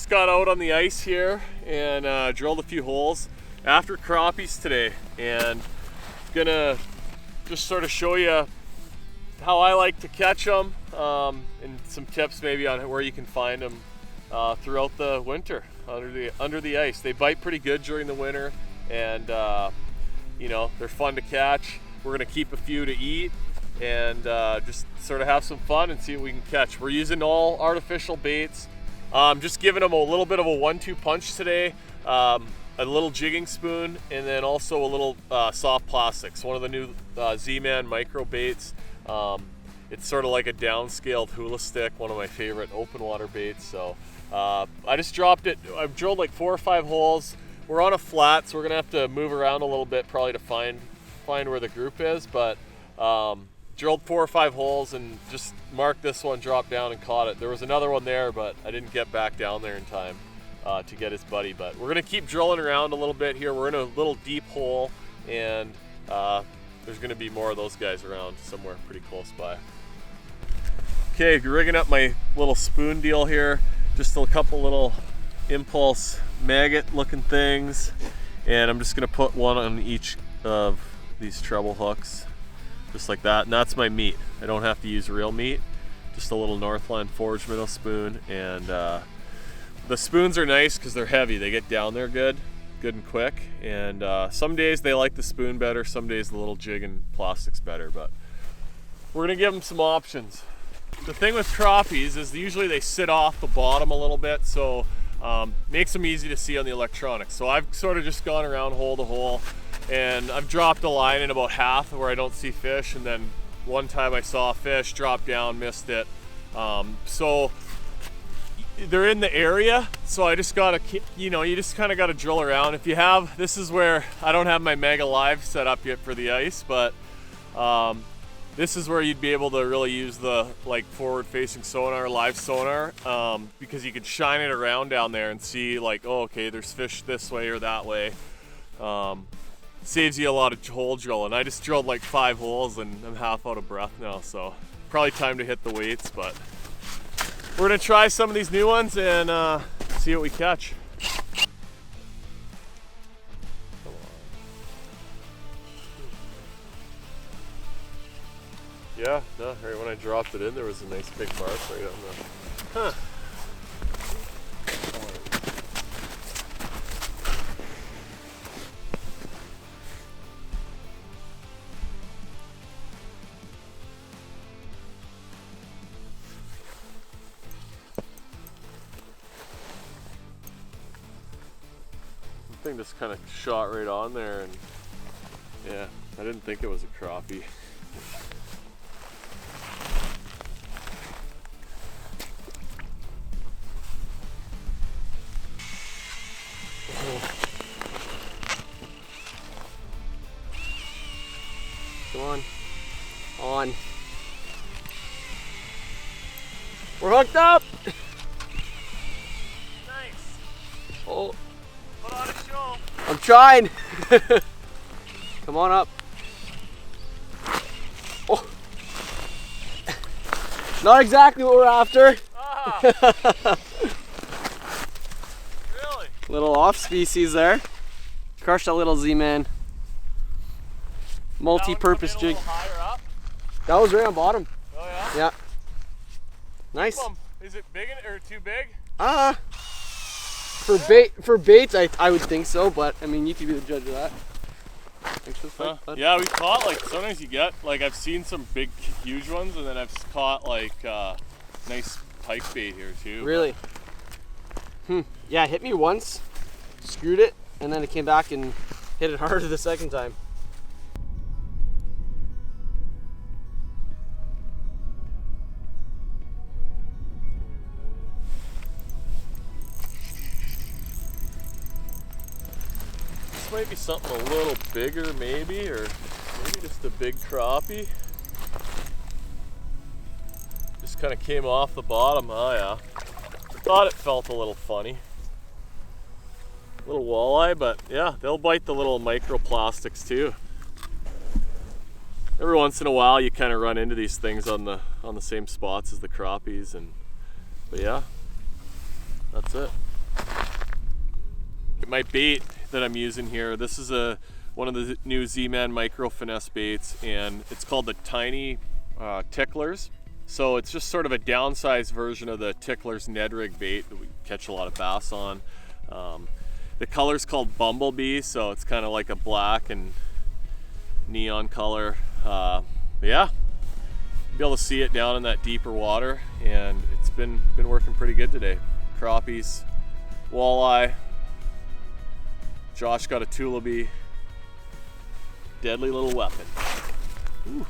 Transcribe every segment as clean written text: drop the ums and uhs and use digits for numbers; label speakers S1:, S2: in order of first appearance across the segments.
S1: just got out on the ice here and drilled a few holes after crappies today, and gonna just sort of show you how I like to catch them and some tips maybe on where you can find them throughout the winter under the ice. They bite pretty good during the winter, and you know, they're fun to catch. We're gonna keep a few to eat and just sort of have some fun and see what we can catch. We're using all artificial baits. Just giving them a little bit of a 1-2 punch today. A little jigging spoon, and then also a little soft plastics. One of the new Z-Man micro baits. It's sort of like a downscaled hula stick, one of my favorite open water baits. So I just dropped it. I've drilled like 4 or 5 holes. We're on a flat, so we're gonna have to move around a little bit probably to find where the group is, but drilled 4 or 5 holes and just marked this one, dropped down and caught it. There was another one there, but I didn't get back down there in time to get his buddy. But we're gonna keep drilling around a little bit here. We're in a little deep hole, and there's gonna be more of those guys around somewhere pretty close by. Okay, rigging up my little spoon deal here. Just a couple little impulse maggot looking things, and I'm just gonna put one on each of these treble hooks, just like that, and that's my meat. I don't have to use real meat, just a little Northland Forge minnow spoon. And the spoons are nice because they're heavy. They get down there good and quick, and some days they like the spoon better, some days the little jig and plastic's better, but we're gonna give them some options. The thing with crappies is usually they sit off the bottom a little bit, so makes them easy to see on the electronics. So I've sort of just gone around hole to hole, and I've dropped a line in about half where I don't see fish, and then one time I saw a fish, dropped down, missed it. So they're in the area, so I just gotta, you know, you just kind of gotta drill around. If you have, this is where I don't have my Mega Live set up yet for the ice, but this is where you'd be able to really use the like forward-facing sonar, live sonar, because you could shine it around down there and see like, oh, okay, there's fish this way or that way. Saves you a lot of hole drilling. I just drilled like 5 holes and I'm half out of breath now, so probably time to hit the weights. But we're gonna try some of these new ones and see what we catch. Yeah, no, right when I dropped it in, there was a nice big mark right on the. Huh. The thing just kind of shot right on there, and yeah, I didn't think it was a crappie.
S2: Come on. We're hooked up.
S1: Nice.
S2: Oh.
S1: Put on a show.
S2: I'm trying. Come on up. Oh. Not exactly what we're after.
S1: Ah. Really?
S2: Little off species there. Crushed a little Z-Man. Multi-purpose jig.
S1: Higher up?
S2: That was right on bottom.
S1: Oh yeah?
S2: Yeah. Nice.
S1: Is it big or too big?
S2: For baits, I would think so, but I mean, you could be the judge of that. Thanks for the fight, bud.
S1: Yeah, we caught like, sometimes you get, like I've seen some big, huge ones, and then I've caught like nice pike bait here too.
S2: Really? Yeah, it hit me once, screwed it, and then it came back and hit it harder the second time.
S1: This might be something a little bigger maybe, or maybe just a big crappie. Just kind of came off the bottom. Oh yeah. I thought it felt a little funny. A little walleye, but yeah, they'll bite the little microplastics too. Every once in a while you kind of run into these things on the same spots as the crappies, but yeah, that's it. My bait that I'm using here, this is one of the new Z-Man micro finesse baits, and it's called the Tiny Ticklers. So it's just sort of a downsized version of the Ticklers Ned Rig bait that we catch a lot of bass on. The color's called Bumblebee, so it's kind of like a black and neon color. Yeah, be able to see it down in that deeper water, and it's been working pretty good today. Crappies, walleye. Josh got a tulipy. Deadly little weapon. Ooh.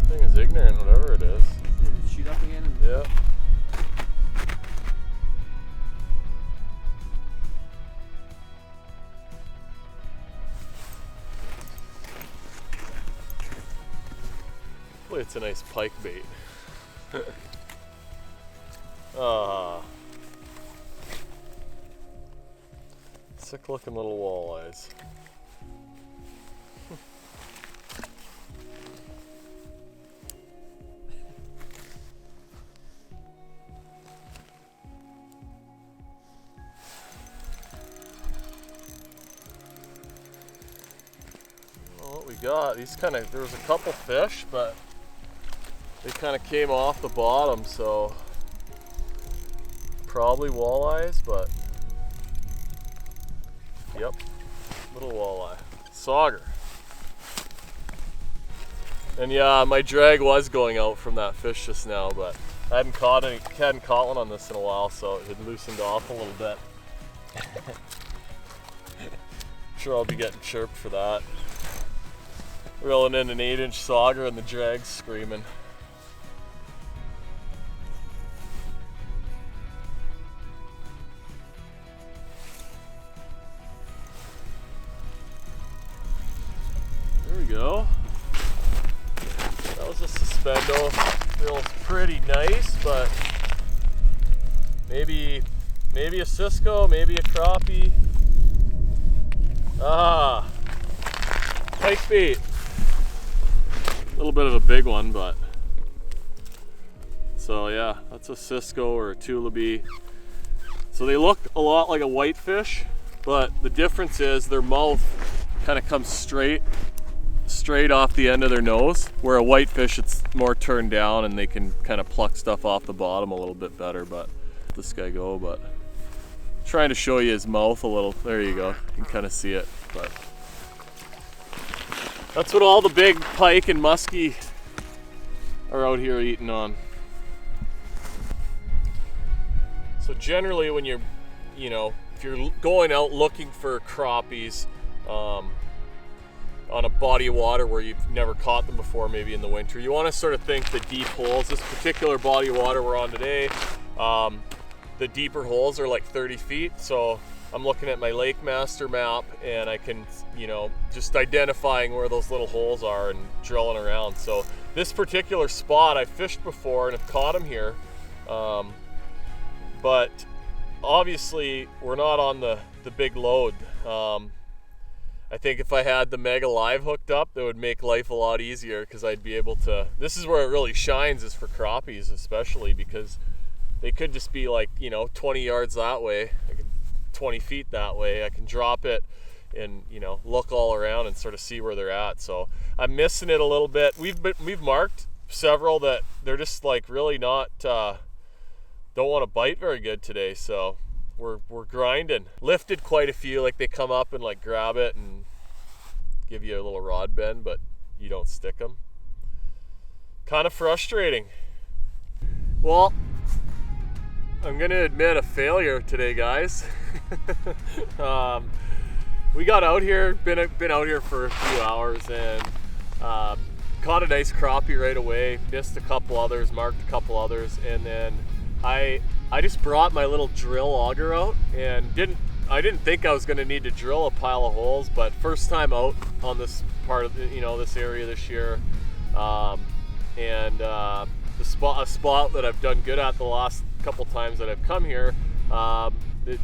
S1: Thing is ignorant, whatever it is.
S2: Did it shoot up again?
S1: Yeah. Boy, it's a nice pike bait. Sick looking little walleyes. What we got, there was a couple fish, but they kind of came off the bottom, so probably walleyes, but yep, little walleye. Sauger. And yeah, my drag was going out from that fish just now, but I hadn't caught one on this in a while, so it had loosened off a little bit. Sure I'll be getting chirped for that. Reeling in an 8-inch sauger and the drag's screaming. There we go. That was a suspendo. Feels pretty nice, but maybe a Cisco, maybe a crappie. Pike bait. A little bit of a big one, but so yeah, that's a Cisco or a tulipy. So they look a lot like a whitefish, but the difference is their mouth kind of comes straight off the end of their nose, where a whitefish it's more turned down and they can kind of pluck stuff off the bottom a little bit better. But this guy go, but trying to show you his mouth a little. There you go, you can kind of see it. But that's what all the big pike and muskie are out here eating on. So generally when you're, if you're going out looking for crappies on a body of water where you've never caught them before, maybe in the winter, you want to sort of think the deep holes. This particular body of water we're on today, the deeper holes are like 30 feet. So I'm looking at my Lake Master map and I can, just identifying where those little holes are and drilling around. So this particular spot I fished before and have caught them here. But obviously we're not on the big load. I think if I had the Mega Live hooked up, that would make life a lot easier, because I'd be able to, this is where it really shines, is for crappies especially, because they could just be like, 20 yards that way, 20 feet that way. I can drop it and, look all around and sort of see where they're at. So I'm missing it a little bit. We've marked several that they're just like really not, don't want to bite very good today. So we're grinding. Lifted quite a few, like they come up and like grab it and give you a little rod bend, but you don't stick them. Kind of frustrating. Well, I'm gonna admit a failure today, guys. We got out here, been out here for a few hours, and caught a nice crappie right away. Missed a couple others, marked a couple others, and then I just brought my little drill auger out and I didn't think I was going to need to drill a pile of holes, but first time out on this part of this area this year, and a spot that I've done good at the last couple times that I've come here,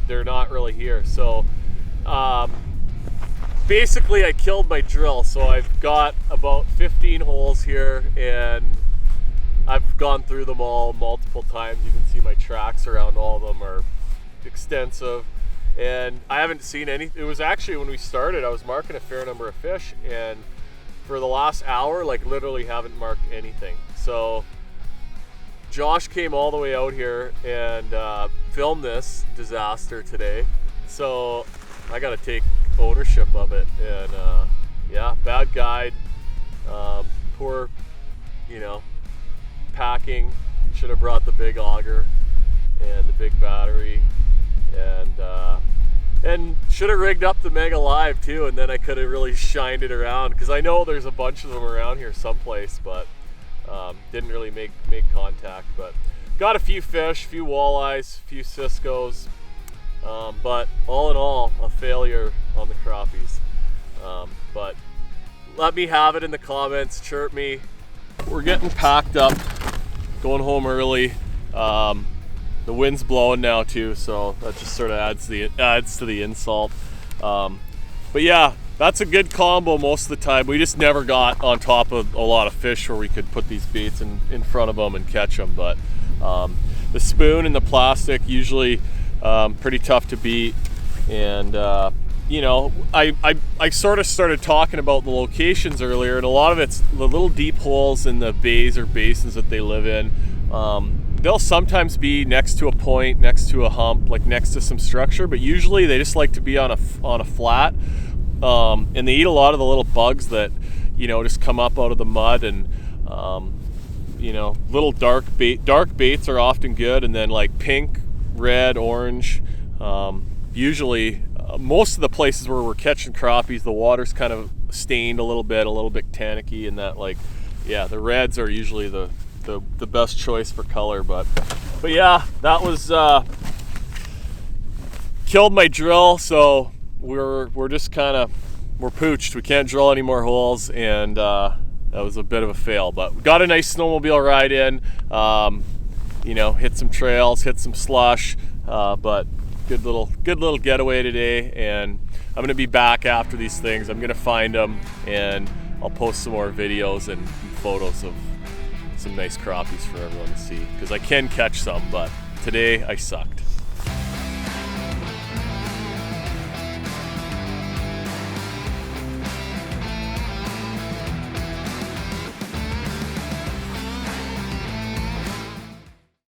S1: they're not really here. So basically I killed my drill. So I've got about 15 holes here, and I've gone through them all multiple times. You can see my tracks around all of them are extensive, and I haven't seen any. It was actually when we started, I was marking a fair number of fish, and for the last hour, like literally haven't marked anything. So Josh came all the way out here and filmed this disaster today. So I got to take ownership of it. And yeah, bad guide, poor, you know, packing. Should have brought the big auger and the big battery, and should have rigged up the Mega Live too, and then I could have really shined it around, because I know there's a bunch of them around here someplace, but didn't really make contact. But got a few fish, few walleyes, few Cisco's, but all in all, a failure on the crappies. But let me have it in the comments, chirp me. We're getting packed up, going home early. The wind's blowing now too, so that just sort of adds to the insult. But yeah, that's a good combo most of the time. We just never got on top of a lot of fish where we could put these baits in front of them and catch them. But the spoon and the plastic usually pretty tough to beat. And you know, I sort of started talking about the locations earlier, and a lot of it's the little deep holes in the bays or basins that they live in. They'll sometimes be next to a point, next to a hump, like next to some structure, but usually they just like to be on a flat, and they eat a lot of the little bugs that, you know, just come up out of the mud. And you know, little dark baits are often good, and then like pink, red, orange. Usually most of the places where we're catching crappies, the water's kind of stained a little bit tannicky, and that, like, yeah, the reds are usually the best choice for color. But yeah, that was killed my drill. So we're just kind of, we're pooched. We can't drill any more holes, and that was a bit of a fail. But we got a nice snowmobile ride in. You know, hit some trails, hit some slush, but good little getaway today. And I'm gonna be back after these things. I'm gonna find them, and I'll post some more videos and photos of some nice crappies for everyone to see, because I can catch some, but today I sucked.